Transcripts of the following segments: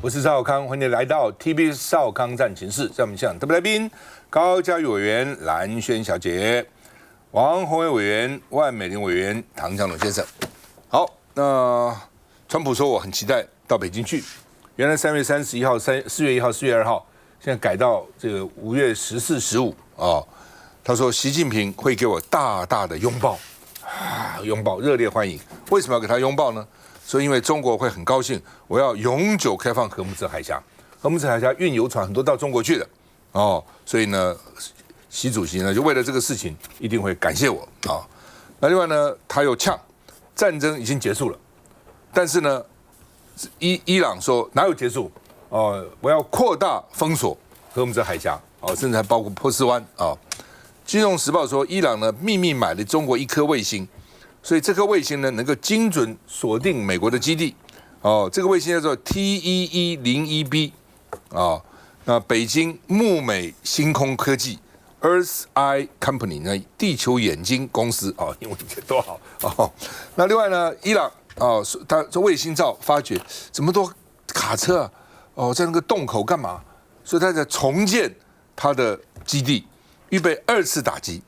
我是趙少康，歡迎你來到 TBS 少康戰情室。在我們現場特別來賓，高嘉瑜委員、蘭萱小姐、王鴻薇委員、萬美玲委員、唐湘龍先生。好，那川普說我很期待到北京去，原來3月31號、4月1號、4月2號，現在改到這個5月14、15啊。他說習近平會給我大大的擁抱，擁抱熱烈歡迎。為什麼要給他擁抱呢？所以因為中國會很高興，我要永久開放荷姆茲海峽，荷姆茲海峽運油船很多到中國去的哦，所以呢，習主席呢就為了這個事情一定會感謝我啊。那另外呢，他又嗆，戰爭已經結束了，但是呢，伊朗說哪有結束哦，我要擴大封鎖荷姆茲海峽哦，甚至還包括波斯灣啊。金融時報說，伊朗呢秘密買了中國一顆衛星。所以這顆衛星呢，能夠精準鎖定美國的基地，哦，這個衛星叫做 TEE-01B， 啊，那北京木美星空科技 Earth Eye Company 呢，地球眼睛公司，哦，英文多好哦。那另外呢，伊朗哦，他这衛星照發覺怎麼多卡車啊，哦，在那個洞口幹嘛？所以他在重建他的基地，預備2次打擊。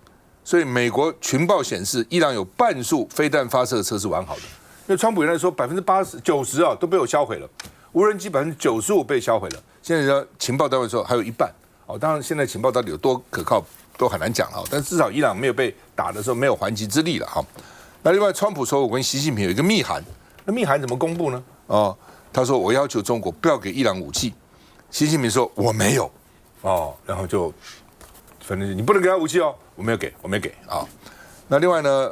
所以美國情報顯示，伊朗有半數飛彈發射車是完好的。因為川普原來說80%、90%啊都被我銷毀了，無人機95%被銷毀了。現在呢，情報單位說還有一半。哦，當然現在情報到底有多可靠都很難講哈。但至少伊朗沒有被打的時候沒有還擊之力了哈。那另外，川普說我跟習近平有一個密函，那密函怎麼公布呢？哦，他說我要求中國不要給伊朗武器，習近平說我沒有，哦，然後就反正你不能給他武器哦。我沒有給啊。那另外呢，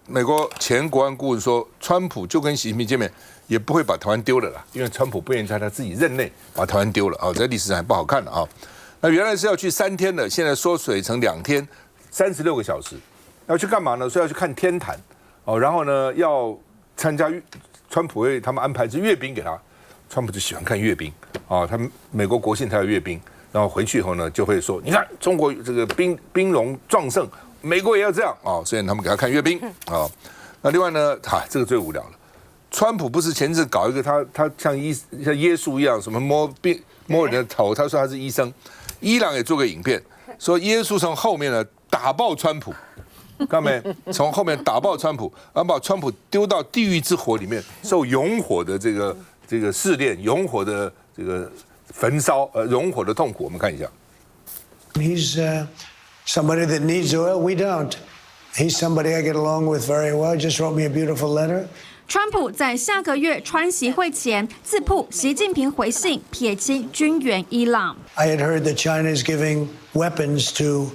美國前國安顧問說，川普就跟習近平見面，也不會把台灣丟了啦，因為川普不願意在他自己任內把台灣丟了啊，在歷史上還不好看了啊。那原來是要去3天的，現在縮水成2天，36個小時，要去幹嘛呢？說要去看天壇哦，然後呢要參加川普為他們安排是閱兵給他，川普就喜歡看閱兵啊，他們美國國慶他有閱兵。然後回去以後呢，就會說，你看中國這個兵戎壯盛，美國也要這樣啊、哦，所以他們給他看閱兵啊、哦。那另外呢，這個最無聊了。川普不是前陣搞一個他像耶穌一樣，什麼摸人的頭，他說他是醫生。伊朗也做個影片，說耶穌從後面呢打爆川普，看到沒？從後面打爆川普，然後把川普丟到地獄之火裡面，受永火的這個試煉，永火的這個。焚燒熔火的痛苦，我們看一下。He's somebody that needs oil. We don't. He's somebody I get along with very well. Just wrote me a beautiful letter. 川普在下個月川習會前自曝習近平回信撇清軍援伊朗。I had heard that China is giving weapons to,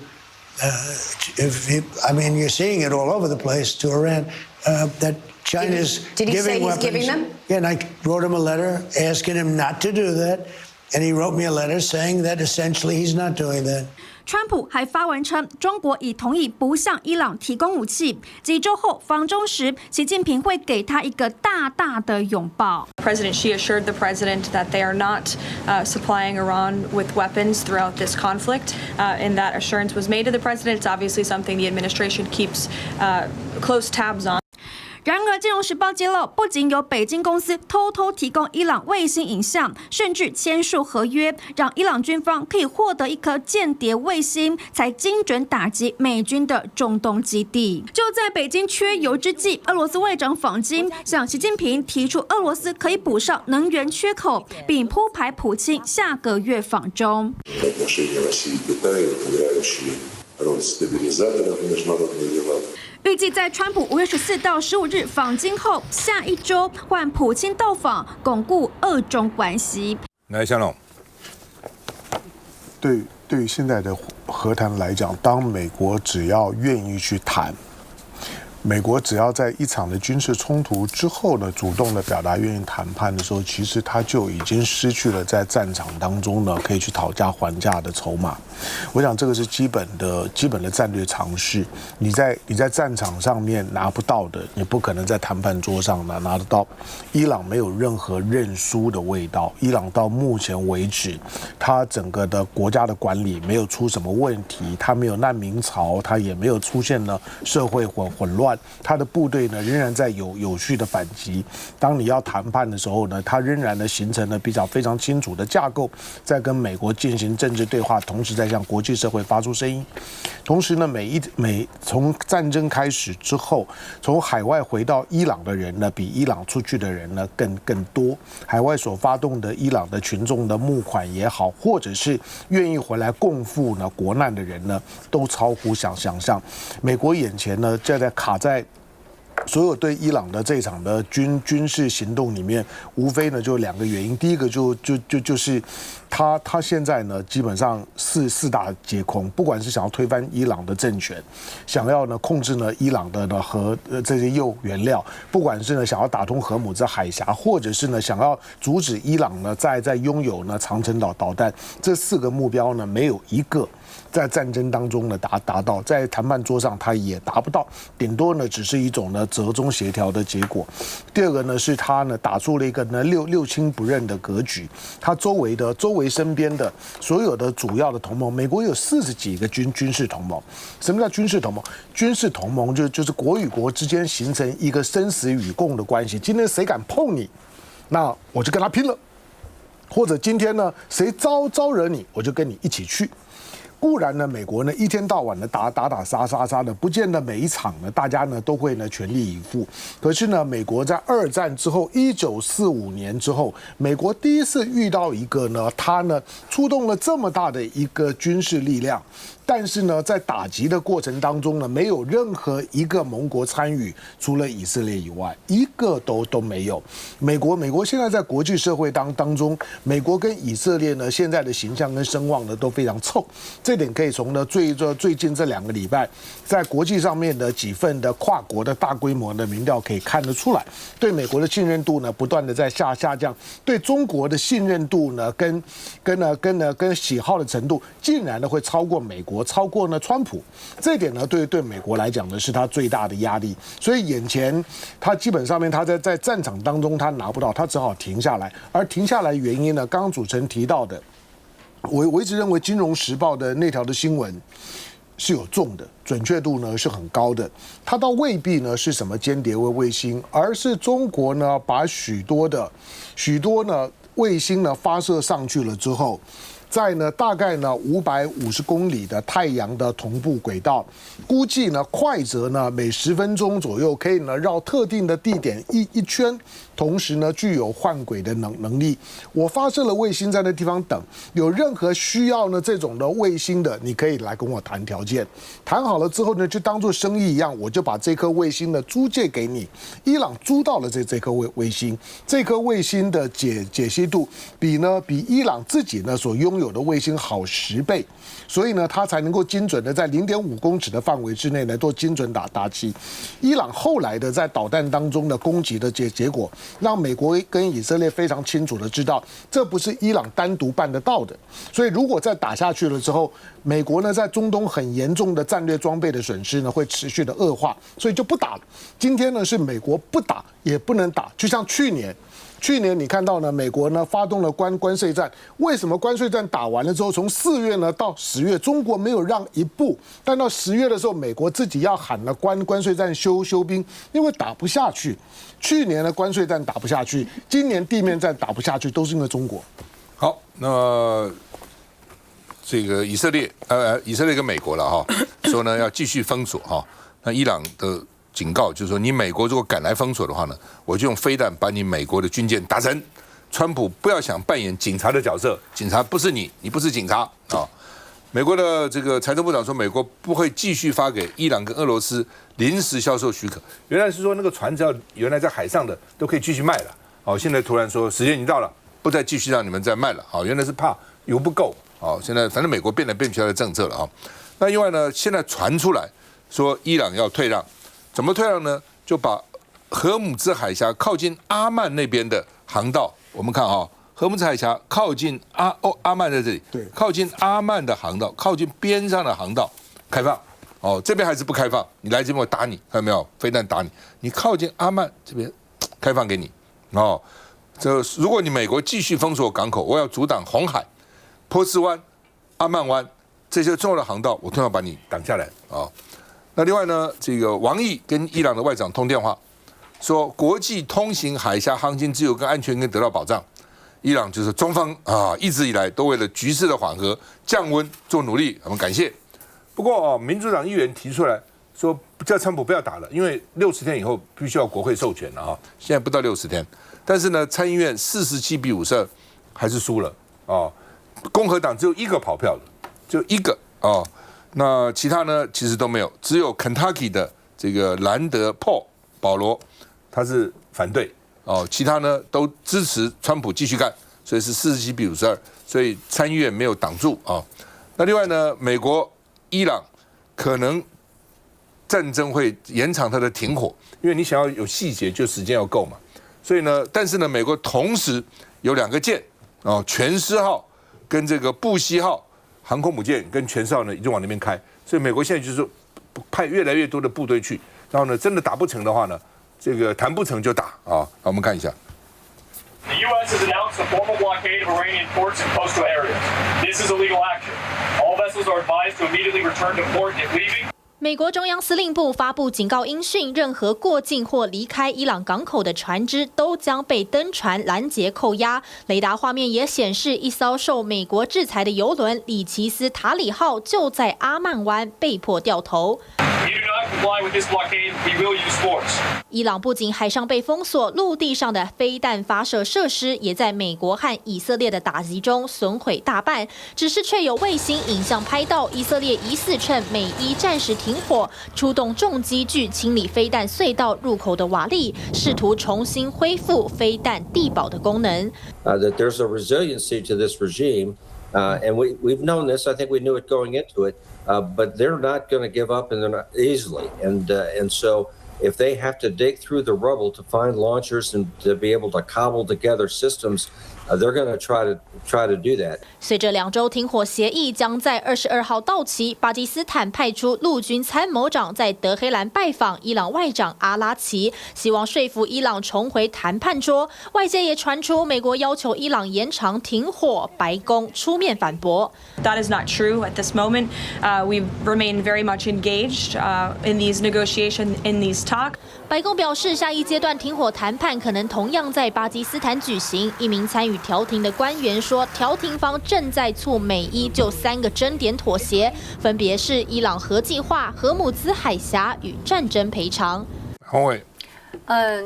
I mean, you're seeing it all over the place to Iran. That China is Did he giving say weapons. He's giving them? Yeah, and I wrote him a letter asking him not to do that. And he wrote me a letter saying that essentially he's not doing that. 川普還發文稱，中國已同意不向伊朗提供武器。幾週後訪中時，習近平會給他一個大大的擁抱。President Xi assured the president that they are not supplying Iran with weapons throughout this conflict, and that assurance was made to the president. It's obviously something the administration keeps close tabs on. 然而，《金融時報》揭露，不僅有北京公司偷偷提供伊朗衛星影像，甚至簽署合約，讓伊朗軍方可以獲得一顆間諜衛星，才精準打擊美軍的中東基地。就在北京缺油之際，俄羅斯外長訪京，向習近平提出俄羅斯可以補上能源缺口，並鋪排普京下個月訪中。預計在川普5月14到15日訪京後，下一周換普京到訪，鞏固俄中關係。來，湘龍，對於現在的和談來講，當美國只要願意去談，美國只要在一場的軍事衝突之後呢，主動的表達願意談判的時候，其實他就已經失去了在戰場當中呢可以去討價還價的籌碼。我想這個是基本的戰略常識。你在戰場上面拿不到的，你不可能在談判桌上拿得到。伊朗沒有任何認輸的味道。伊朗到目前為止，它整個的國家的管理沒有出什麼問題，它沒有難民潮，它也沒有出現了社會混亂，它的部隊呢仍然在有序的反擊。當你要談判的時候呢，它仍然呢形成了非常清楚的架構，在跟美國進行政治對話，同時在向國際社會發出聲音。同時呢，從戰爭開始之後，從海外回到伊朗的人呢，比伊朗出去的人呢更多。海外所發動的伊朗的群眾的募款也好，或者是願意回來共赴呢國難的人呢，都超乎想象。美國眼前呢，在卡在所有对伊朗的這場的軍事行動裡面，無非呢就兩個原因。第一個就是他現在呢基本上四大皆空，不管是想要推翻伊朗的政權，想要呢控制呢伊朗的核這些原料，不管是呢想要打通荷姆茲海峽，或者是呢想要阻止伊朗呢在擁有呢長程導彈，這4個目標呢沒有一個在戰爭當中呢達到，在談判桌上他也達不到，頂多呢只是一種呢折中協調的結果。第二個呢是他呢打出了一個呢六親不認的格局，他周圍身邊的所有的主要的同盟，美國有40幾個軍事同盟。什麼叫軍事同盟？軍事同盟就是國與國之間形成一個生死與共的關係。今天誰敢碰你，那我就跟他拼了；或者今天呢誰招惹你，我就跟你一起去。固然呢，美國呢一天到晚的打杀的，不見得每一場呢大家呢都會呢全力以赴。可是呢，美國在2戰之後，1945年之後，美國第一次遇到一個呢，他呢出動了這麼大的一個軍事力量。但是呢，在打擊的過程當中呢，沒有任何一個盟國參與，除了以色列以外，一個都沒有。美國現在在國際社會當中，美國跟以色列呢現在的形象跟聲望呢都非常臭。這點可以從呢最近這2個禮拜，在國際上面的幾份的跨國的大規模的民調可以看得出來，對美國的信任度呢不斷的在下降，對中國的信任度呢跟喜好的程度，竟然呢會超過美國。超過呢川普，這一點呢對美國來講呢是他最大的壓力，所以眼前他基本上面他在戰場當中他拿不到，他只好停下來。而停下來原因呢，剛剛主持人提到的，我一直認為《金融時報》的那條的新聞是有重的，準確度呢是很高的，它倒未必呢是什麼間諜衛星，而是中國呢把許多呢衛星呢發射上去了之後，在呢大概呢550公里的太陽的同步軌道，估計呢快則呢每10分鐘左右可以呢繞特定的地點一圈，同時呢具有換軌的能力。我發射了衛星在那地方等，有任何需要呢這種的衛星的，你可以來跟我談條件，談好了之後呢就當做生意一樣，我就把這顆衛星呢租借給你。伊朗租到了這顆衛星，這顆衛星的解析度比伊朗自己呢所擁有的衛星好10倍，所以呢，它才能夠精準的在0.5公尺的範圍之內呢做精準打擊。伊朗後來的在導彈當中的攻擊的結果，讓美國跟以色列非常清楚的知道，這不是伊朗單獨辦得到的。所以如果再打下去了之後，美國呢在中東很嚴重的戰略裝備的損失呢會持續的惡化，所以就不打了。今天呢是美國不打也不能打，就像去年你看到呢，美國呢發動了關稅戰，為什麼關稅戰打完了之後，從4月呢到10月，中國沒有讓一步，但到10月的時候，美國自己要喊了關稅戰休兵，因為打不下去。去年的關稅戰打不下去，今年地面戰打不下去，都是因為中國。好，那這個以色列跟美國了哈，說呢要繼續封鎖哈，那伊朗的警告就是說，你美國如果敢來封鎖的話呢，我就用飛彈把你美國的軍艦打沉。川普不要想扮演警察的角色，警察不是你，你不是警察啊。美國的這個財政部長說，美國不會繼續發給伊朗跟俄羅斯臨時銷售許可。原來是說那個船只要原來在海上的都可以繼續賣了，好，現在突然說時間已經到了，不再繼續讓你們再賣了，好，原來是怕油不夠，好，現在反正美國變來變去的政策了啊。那另外呢，現在傳出來說伊朗要退讓。怎麼退讓呢？就把荷姆茲海峽靠近阿曼那邊的航道，我們看荷姆茲海峽靠近阿曼在這裡，對，靠近阿曼的航道，靠近邊上的航道開放。哦，這邊還是不開放，你來這邊我打你，看到沒有？飛彈打你，你靠近阿曼這邊開放給你。哦，如果你美國繼續封鎖港口，我要阻擋紅海、波斯灣、阿曼灣這些重要的航道，我都要把你擋下來啊。哦，那另外呢，這個王毅跟伊朗的外長通電話，說國際通行海峽航行自由跟安全跟得到保障。伊朗就是中方啊，一直以來都為了局勢的緩和、降溫做努力，我們感謝。不過民主党議員提出來說，叫川普不要打了，因為60天以後必須要國會授權了啊。現在不到60天，但是呢，參議院47比52還是輸了啊。共和黨只有1個跑票的，就1個啊。那其他呢，其實都沒有，只有 Kentucky 的這個蘭德保羅，他是反對哦，其他呢都支持川普繼續幹，所以是47比52，所以參議院沒有擋住啊。那另外呢，美國、伊朗可能戰爭會延長它的停火，因為你想要有細節，就時間要夠嘛。所以呢，但是呢，美國同時有2個艦哦，全獅號跟這個布希號航空母艦跟全獅號呢已經往那邊開，所以美國現在就是派越來越多的部隊去，然後呢，真的打不成的話呢，這個談不成就打啊。我們看一下。The U.S. has announced a formal blockade of Iranian ports and coastal areas. This is illegal action. All vessels are advised to immediately return to port if leaving. 美國中央司令部發布警告音訊，任何過境或離開伊朗港口的船隻都將被登船攔截扣押。雷達畫面也顯示，一艘受美國制裁的油輪里奇斯塔里號就在阿曼灣被迫掉頭。伊朗不僅海上被封鎖，陸地上的飛彈發射設施也在美國和以色列的打擊中損毀大半。只是卻有衛星影像拍到，以色列疑似趁美伊暫時停火，出動重機具清理飛彈隧道入口的瓦礫，試圖重新恢復飛彈地堡的功能。That there's a resiliency to this regime, and we've known this. I think we knew it going into it, but they're not going to give up, and they're not easily. And so if they have to dig through the rubble to find launchers and to be able to cobble together systems, they're going to try to do that. 隨着2週停火協議將在22號到期，巴基斯坦派出陸軍參謀長在德黑蘭拜訪伊朗外長阿拉奇，希望說服伊朗重回談判桌。外界也傳出美國要求伊朗延長停火，白宮出面反駁。That is not true at this moment. We remain very much engaged in these negotiations, in these talks. 白宮表示，下一階段停火談判可能同樣在巴基斯坦舉行。一名參與調停的官員說，調停方正在促美伊就3個爭點妥協，分別是伊朗核計劃、荷姆茲海峽與戰爭賠償。洪偉。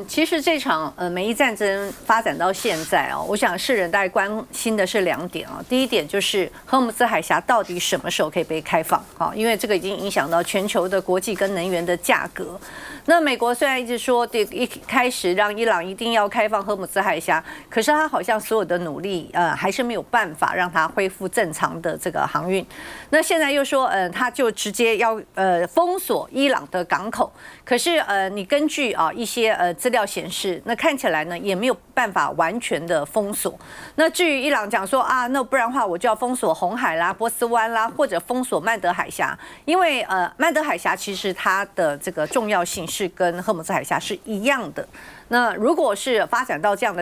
其實這場美伊戰爭發展到現在我想世人大概關心的是2點第一點就是荷姆茲海峽到底什麼時候可以被開放因為這個已經影響到全球的國際跟能源的價格。那美國雖然一直說一開始讓伊朗一定要開放荷姆茲海峽，可是他好像所有的努力還是沒有辦法讓它恢復正常的這個航運。那現在又說他就直接要封鎖伊朗的港口，可是你根據一些資料顯示，那看起來呢也沒有辦法完全的封鎖。那至於伊朗講說那不然的話我就要封鎖紅海啦、波斯灣啦，或者封鎖曼德海峽，因為曼德海峽其實它的這個重要性是跟荷姆茲海峽是一樣的。那如果是發展到這樣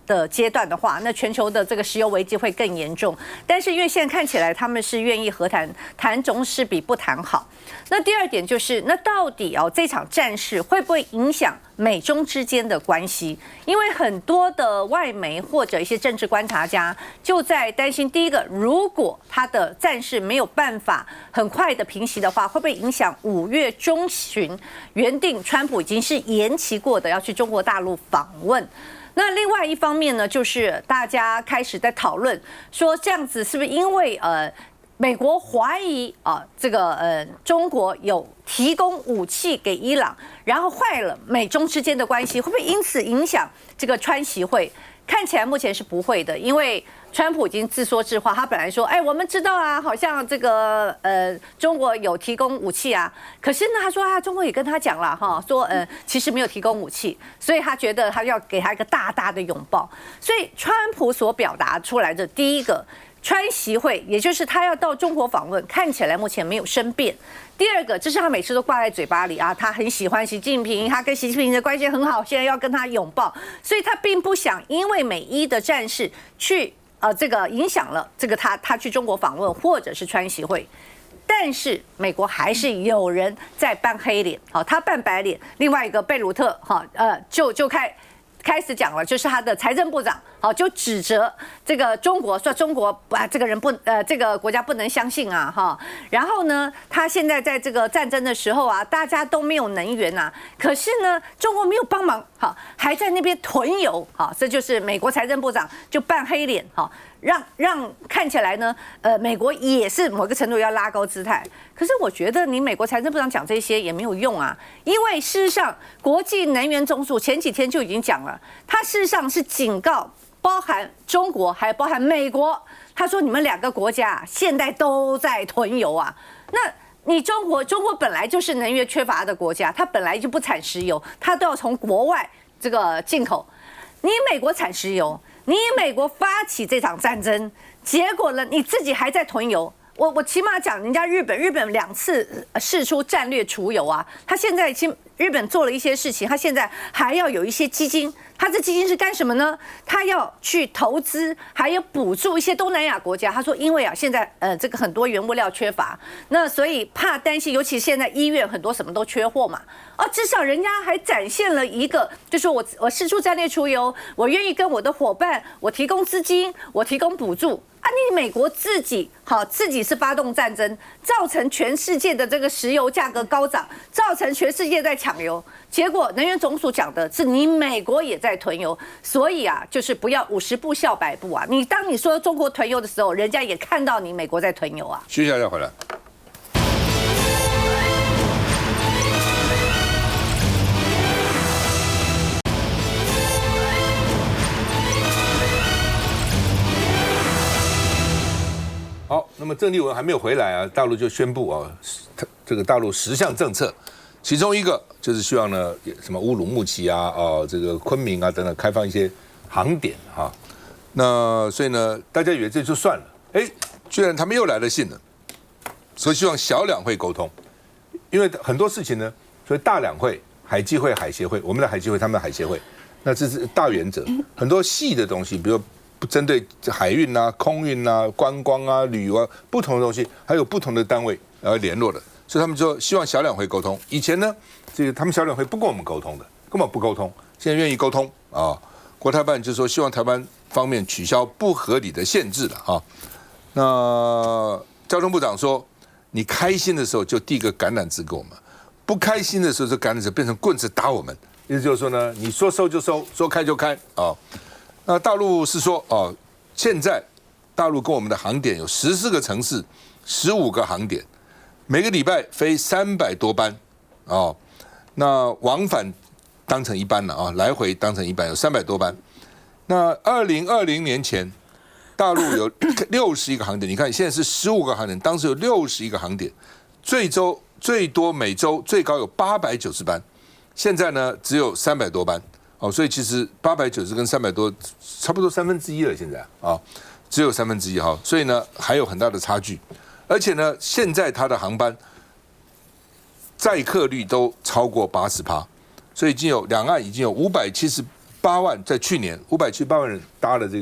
的階段的話，那全球的這個石油危機會更嚴重。但是因為現在看起來他們是願意和談，談總是比不談好。那第二點就是，那到底這場戰事會不會影響美中之間的關係？因為很多的外媒或者一些政治觀察家就在擔心，第一個，如果他的戰事沒有辦法很快的平息的話，會不會影響5月中旬原定川普已經是延期過的要去中國大陸訪問？那另外一方面呢，就是大家開始在討論說，這樣子是不是因為美國懷疑這個中國有提供武器給伊朗，然後壞了美中之間的關係，會不會因此影響這個川習會？看起來目前是不會的，因為川普已經自說自話，他本來說，我們知道啊，好像這個中國有提供武器啊，可是呢，他說中國也跟他講了哈，說其實沒有提供武器，所以他覺得他要給他一個大大的擁抱。所以川普所表達出來的第一個川習會，也就是他要到中國訪問，看起來目前沒有生變。第二個，這是他每次都掛在嘴巴裡啊，他很喜歡習近平，他跟習近平的關係很好，現在要跟他擁抱，所以他並不想因為美伊的戰事去這個影響了這個他去中國訪問或者是川習會。但是美國還是有人在扮黑臉，好，他扮白臉。另外一個貝魯特，就開始講了，就是他的財政部長，好，就指責這個中國，說中國這個人這個國家不能相信啊，哈。然後呢，他現在在這個戰爭的時候啊，大家都沒有能源啊，可是呢，中國沒有幫忙，好，還在那邊囤油，好，這就是美國財政部長就扮黑臉，好。讓看起來呢，美國也是某個程度要拉高姿態。可是我覺得你美國財政部長講這些也沒有用啊，因為事實上國際能源總署前幾天就已經講了，他事實上是警告，包含中國還包含美國，他說你們兩個國家現在都在囤油啊。那你中國本來就是能源缺乏的國家，它本來就不產石油，它都要從國外這個進口。你美國產石油。你美國發起這場戰爭，結果呢，你自己還在囤油。我起碼講，人家日本2次釋出戰略儲油啊，他現在已經日本做了一些事情，他現在還要有一些基金，他這基金是幹什麼呢？他要去投資，還有補助一些東南亞國家。他說，因為啊，現在這個很多原物料缺乏，那所以怕擔心，尤其現在醫院很多什麼都缺貨嘛。至少人家還展現了一個，就是我釋出戰略儲油，我願意跟我的夥伴，我提供資金，我提供補助。你美國自己是發動戰爭，造成全世界的這個石油價格高漲，造成全世界在搶油。結果能源總署講的是你美國也在囤油，所以啊，就是不要50步笑100步啊。當你說中國囤油的時候，人家也看到你美國在囤油啊。徐小姐回來。好，那麼鄭麗文還沒有回來啊，大陸就宣布啊，這個大陸10項政策，其中一個就是希望呢，什麼烏魯木齊啊、這個昆明啊等等，開放一些航點啊。那所以呢，大家以為這就算了，居然他們又來了信了，所以希望小兩會溝通，因為很多事情呢，所以大兩會、海基會、海協會，我們的海基會，他們的海協會，那這是大原則，很多細的東西，比如不針對海運啊、空運啊、觀光啊、旅遊啊，不同的東西，還有不同的單位聯絡的，所以他們就希望小兩會溝通。以前呢，這個他們小兩會不跟我們溝通的，根本不溝通，現在願意溝通啊。國台辦就說希望台灣方面取消不合理的限制了啊。那交通部長說，你開心的時候就遞個橄欖枝給我們，不開心的時候，這橄欖枝變成棍子打我們。意思就是說呢，你說收就收，說開就開啊。那大陸是說現在大陸跟我們的航點有14個城市，15個航點，每個禮拜飛300多班那往返當成一班了啊，來回當成一班，有300多班。那2020年前，大陸有61個航點，你看現在是15個航點，當時有61個航點，最多每周最高有890班，現在呢只有300多班。所以其實890跟300多差不多1/3了，現在只有1/3哈，所以呢還有很大的差距，而且呢現在它的航班載客率都超過80%，所以兩岸已經有578萬，在去年578萬人搭了這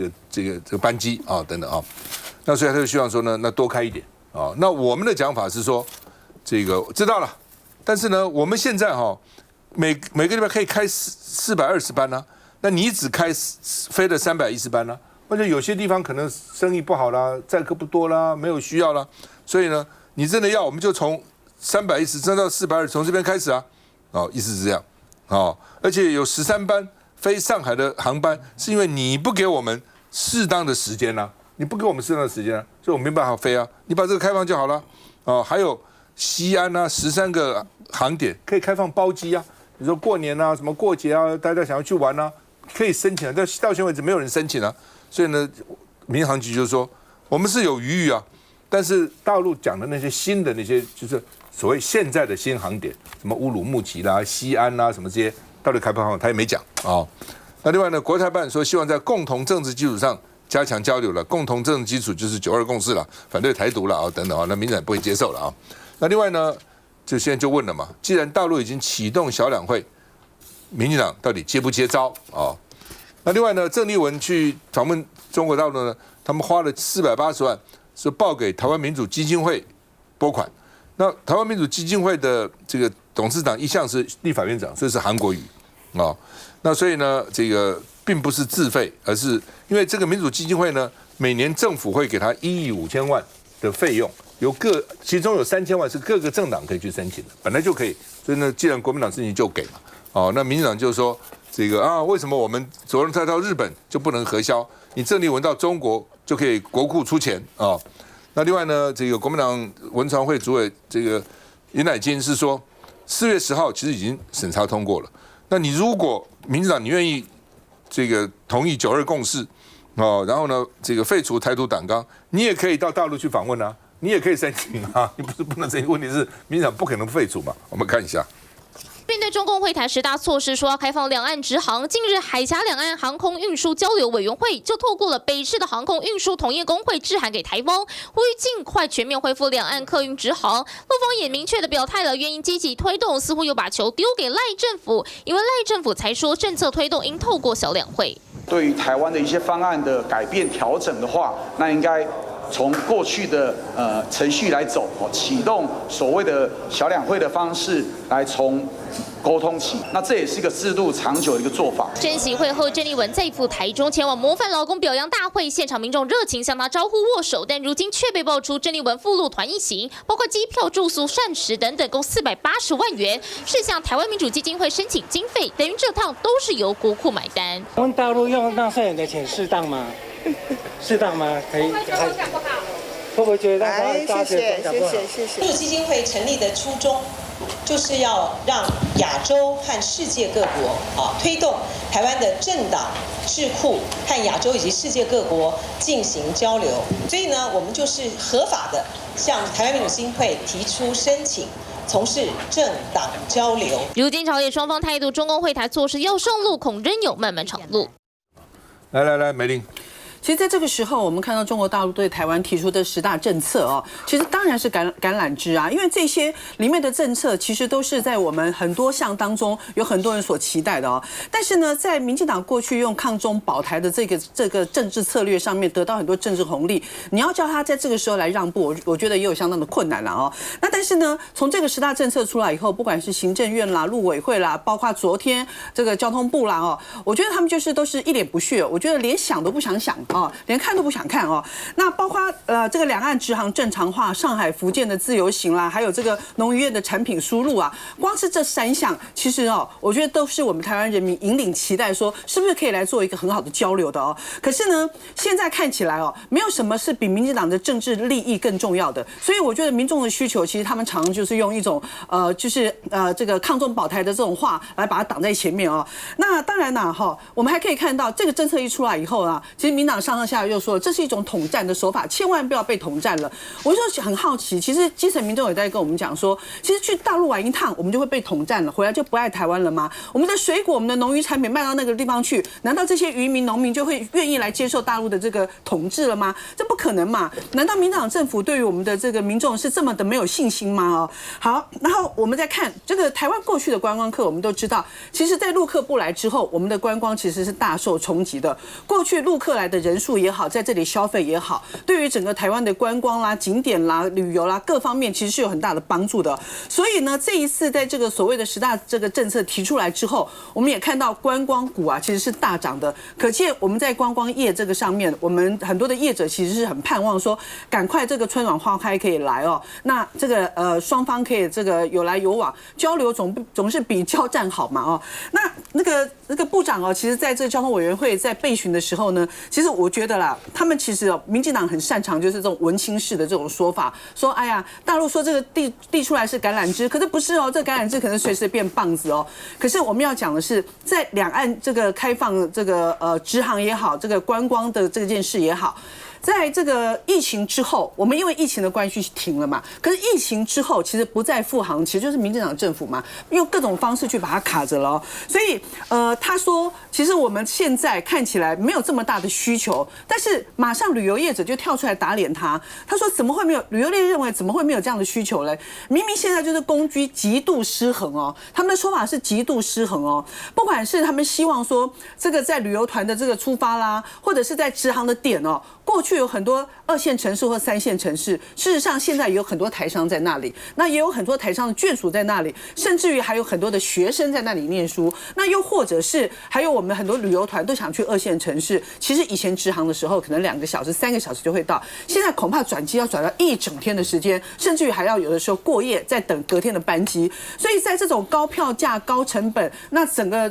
個班機等等那所以他就希望說呢，那多開一點那我們的講法是說，這個知道了，但是呢我們現在每個禮拜可以開420班啊，那你只飛了310班啊，或者有些地方可能生意不好啦，載客不多啦，沒有需要啦，所以呢，你真的要我們就從310升到420，從這邊開始啊，意思是這樣而且有13班飛上海的航班，是因為你不給我們適當的時間啊，你不給我們適當的時間啊，所以我沒辦法飛啊，你把這個開放就好了還有西安啊，13個航點可以開放包機啊。你說過年啊，什麼過節啊，大家想要去玩啊，可以申請啊，到現在為止沒有人申請啊，所以呢，民航局就是說我們是有餘裕啊，但是大陸講的那些新的那些就是所謂現在的新航點，什麼烏魯木齊啦、西安啦什麼這些，到底開不開放他也沒講啊。那另外呢，國台辦說希望在共同政治基礎上加強交流了，共同政治基礎就是9·2共識了，反對台獨了啊等等啊，那民進党不會接受了啊。那另外呢，就現在就問了嘛，既然大陸已經啟動小兩會，民進黨到底接不接招啊？那另外呢，鄭麗文去訪問中國大陸呢，他們花了480萬，是報給台灣民主基金會撥款。那台灣民主基金會的這個董事長一向是立法院長，所以是韓國瑜啊。那所以呢，這個並不是自費，而是因為這個民主基金會呢，每年政府會給他1億5千萬的費用，其中有3000萬是各個政黨可以去申請的，本來就可以。所以呢，既然國民黨申請就給嘛。哦，那民進党就說這個啊，為什麼我們左潤泰到日本就不能核銷？你鄭麗文到中國就可以國庫出錢啊？那另外呢，這個國民黨文傳會主委這個尹乃菁是說，4月10號其實已經審查通過了。那你如果民進黨你願意這個同意9·2共識哦，然後呢這個廢除台獨黨綱，你也可以到大陸去訪問啊，你也可以申請啊，你不能申請。問題是民進黨不可能廢除嘛？我們看一下。面对中共會談10大措施，說要開放兩岸直航。近日，海峽兩岸航空運輸交流委員會就透過了北市的航空運輸同業工會致函給台方，呼籲盡快全面恢復兩岸客運直航。陸方也明確的表態了，願意積極推動，似乎又把球丟給賴政府，因為賴政府才說政策推動應透過小兩會。對於台灣的一些方案的改變調整的話，那應該從過去的程序來走，啟動所謂的小兩會的方式來從溝通起，那這也是一個制度長久的一個做法。珍惜會後，鄭麗文再赴台中前往模範勞工表揚大會，現場民眾熱情向她招呼握手，但如今卻被爆出鄭麗文赴陸團一行，包括機票、住宿、膳食等等，共480萬元，是向台灣民主基金會申請經費，等於這趟都是由國庫買單。我們大陸用納稅人的錢適當嗎？適當嗎？可以。會不會覺得大家謝謝。民主基金會成立的初衷，就是要讓亞洲和世界各國推動台灣的政黨智庫和亞洲以及世界各國進行交流。所以呢，我們就是合法的向台灣民主基金會提出申請，從事政黨交流。如今朝野雙方態度，中共會談措施要上路，恐仍有漫漫長路。來，美玲。其實，在這個時候，我們看到中國大陸對台灣提出的10大政策哦，其實當然是橄欖枝啊，因為這些裡面的政策其實都是在我們很多項當中有很多人所期待的哦。但是呢，在民進黨過去用抗中保台的這個政治策略上面得到很多政治紅利，你要叫他在這個時候來讓步，我覺得也有相當的困難了哦。那但是呢，從這個10大政策出來以後，不管是行政院啦、陸委會啦，包括昨天這個交通部啦哦，我覺得他們都是一臉不屑，我覺得連想都不想想。哦，連看都不想看哦。那包括這個兩岸直航正常化、上海、福建的自由行啦，還有這個農漁業的產品輸入啊，光是這3項，其實哦，我覺得都是我們台灣人民引領期待，說是不是可以來做一個很好的交流的哦。可是呢，現在看起來哦，沒有什麼是比民進黨的政治利益更重要的。所以我覺得民眾的需求，其實他們常常就是用一種這個抗中保台的這種話來把它擋在前面哦。那當然啦哈，我們還可以看到這個政策一出來以後啊，其實民黨上下又說這是一種統戰的手法，千萬不要被統戰了。我就很好奇，其實基層民眾也在跟我們講說，其實去大陸玩一趟，我們就會被統戰了，回來就不愛台灣了嗎？我們的水果、我們的農漁產品賣到那個地方去，難道這些漁民、農民就會願意來接受大陸的這個統治了嗎？這不可能嘛！難道民黨政府對於我們的這個民眾是這麼的沒有信心嗎？哦，好，然後我們再看這個台灣過去的觀光客，我們都知道，其實在陸客不來之後，我們的觀光其實是大受衝擊的。過去陸客來的人數也好，在這裡消費也好，對於整個台灣的觀光啦、景點啦、旅遊啦各方面，其實是有很大的幫助的。所以呢，這一次在這個所謂的10大這個政策提出來之後，我們也看到觀光股啊，其實是大漲的。可見我們在觀光業這個上面，我們很多的業者其實是很盼望說，趕快這個春暖花開可以來哦。那這個雙方可以這個有來有往，交流總是比交戰好嘛哦。那那個部長哦，其實在這個交通委員會在備詢的時候呢，其實我覺得啦，他們其實民進黨很擅長就是這種文青式的這種說法，說哎呀，大陸說這個遞出來是橄欖枝，可是不是哦，這橄欖枝可能隨時變棒子哦。可是我們要講的是，在兩岸這個開放這個直航也好，這個觀光的這件事也好。在這個疫情之後，我們因為疫情的關係停了嘛，可是疫情之後其實不再復航，其實就是民進黨政府嘛，用各種方式去把它卡着了。所以他說，其實我們現在看起來沒有這麼大的需求，但是馬上旅遊業者就跳出來打臉他，他說怎麼會沒有？旅遊業認為怎麼會沒有這樣的需求嘞？明明現在就是供需極度失衡哦，他們的說法是極度失衡哦，不管是他們希望說這個在旅遊團的這個出發啦，或者是在直航的點哦，過去有很多2線城市或3線城市，事實上現在有很多台商在那裡，那也有很多台商的眷屬在那裡，甚至於還有很多的學生在那裡念書。那又或者是還有我們很多旅遊团都想去2線城市，其實以前直航的時候可能2個小時、3個小時就會到，現在恐怕轉機要轉到1整天的時間，甚至於還要有的時候過夜在等隔天的班機。所以在這種高票價、高成本，那整個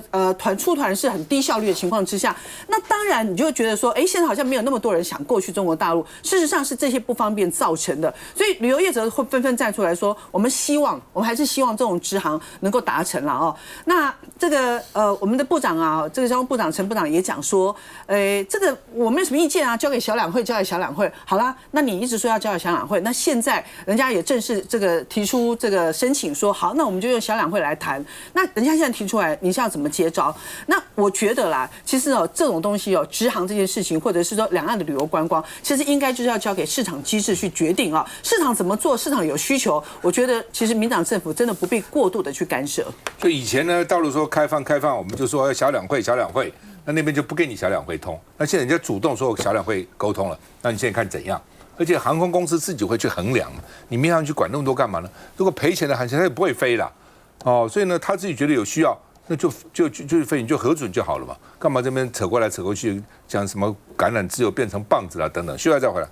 出團是很低效率的情況之下，那當然你就會覺得說，哎，現在好像沒有那麼多人想過去中國大陸，事實上是這些不方便造成的，所以旅遊業者會紛紛站出來說，我們還是希望這種直航能夠達成了哦。那這個我們的部長啊，這個交通部長陳部長也講說，這個我沒有什麼意見啊，交給小兩會，交給小两會。好啦，那你一直說要交給小兩會，那現在人家也正式這個提出這個申請說，好，那我們就用小两會來談。那人家現在提出來，你是要怎麼接招？那我覺得啦，其實哦，這種東西哦，直航這件事情，或者是說兩岸的旅遊觀光，其實應該就是要交給市場機制去決定啊。市場怎麼做，市場有需求，我覺得其實民進黨政府真的不必過度的去干涉。就以前呢，大陸說開放，我們就說要小兩會，那邊就不給你小兩會通。那現在人家主動說小兩會溝通了，那你現在看怎樣？而且航空公司自己會去衡量，你民航去管那麼多幹嘛呢？如果賠錢的航線，它也不會飛啦。哦，所以呢，他自己覺得有需要，那就飛，你就核准就好了嘛，幹嘛這邊扯過來扯過去，講什麼橄欖枝又變成棒子啦等等。需要再回來。